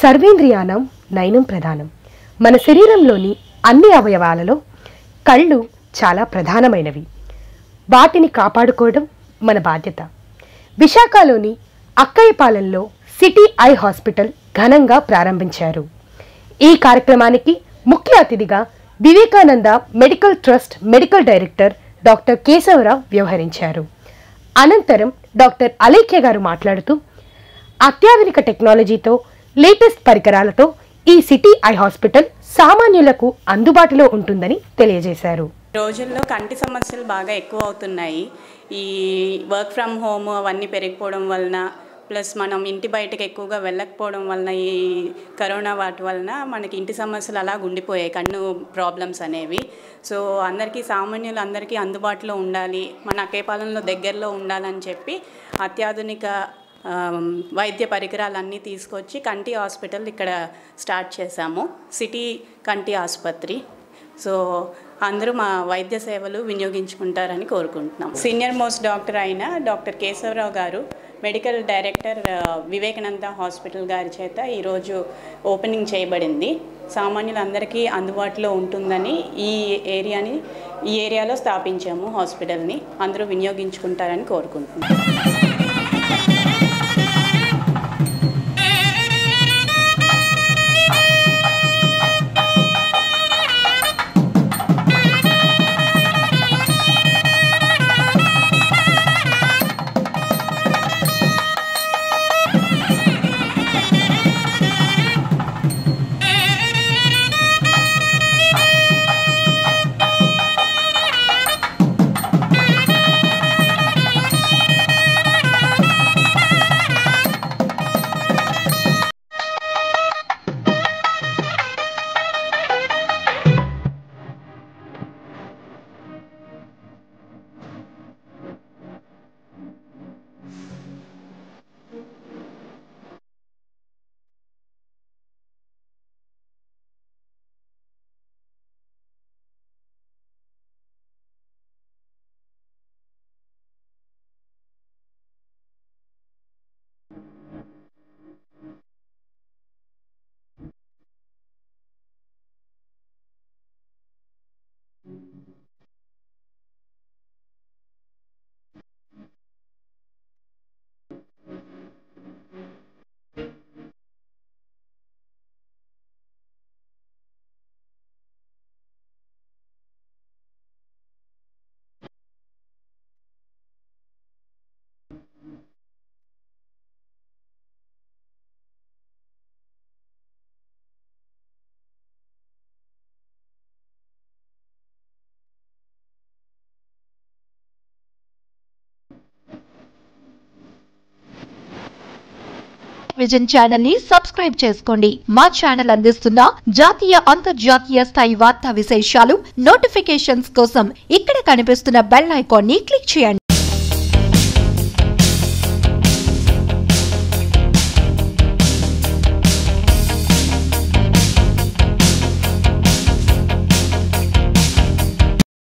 సర్వేంద్రియానం నయనం ప్రధానం. మన శరీరంలోని అన్ని అవయవాలలో కళ్ళు చాలా ప్రధానమైనవి. వాటిని కాపాడుకోవడం మన బాధ్యత. విశాఖలోని అక్కయ్యపాలెంలో సిటీ ఐ హాస్పిటల్ ఘనంగా ప్రారంభించారు. ఈ కార్యక్రమానికి ముఖ్య అతిథిగా Vivekananda medical trust medical director doctor Keshavarao వ్యవహరించారు. అనంతరం డాక్టర్ అలేఖ్య గారు మాట్లాడుతూ అత్యాధునిక టెక్నాలజీతో లేటెస్ట్ పరికరాలతో ఈ సిటీ ఐ హాస్పిటల్ సామాన్యులకు అందుబాటులో ఉంటుందని తెలియజేశారు. రోజుల్లో కంటి సమస్యలు బాగా ఎక్కువ అవుతున్నాయి. ఈ వర్క్ ఫ్రమ్ హోమ్ అవన్నీ పెరిగిపోవడం వలన, ప్లస్ మనం ఇంటి బయటకు ఎక్కువగా వెళ్ళకపోవడం వలన, ఈ కరోనా వాటి వలన మనకి ఇంటి సమస్యలు అలా ఉండిపోయాయి, కన్ను ప్రాబ్లమ్స్ అనేవి. సో అందరికీ, సామాన్యులందరికీ అందుబాటులో ఉండాలి, మన అక్కయ్యపాలెంలో దగ్గరలో ఉండాలని చెప్పి అత్యాధునిక వైద్య పరికరాలన్నీ తీసుకొచ్చి కంటి హాస్పిటల్ ఇక్కడ స్టార్ట్ చేశాము, సిటీ కంటి ఆసుపత్రి. సో అందరూ మా వైద్య సేవలు వినియోగించుకుంటారని కోరుకుంటున్నాం. సీనియర్ మోస్ట్ డాక్టర్ అయిన డాక్టర్ కేశవరావు గారు, మెడికల్ డైరెక్టర్ వివేకానంద హాస్పిటల్ గారి చేత ఈరోజు ఓపెనింగ్ చేయబడింది. సామాన్యులందరికీ అందుబాటులో ఉంటుందని ఈ ఏరియాలో స్థాపించాము హాస్పిటల్ని. అందరూ వినియోగించుకుంటారని కోరుకుంటున్నాం. విజన్ ఛానల్ ని సబ్స్క్రైబ్ చేసుకోండి. మా ఛానల్ అందిస్తున్న జాతీయ అంతర్జాతీయ స్థాయి వార్తా విశేషాలు నోటిఫికేషన్స్ కోసం ఇక్కడ కనిపిస్తున్న బెల్ ఐకాన్ ని క్లిక్ చేయండి.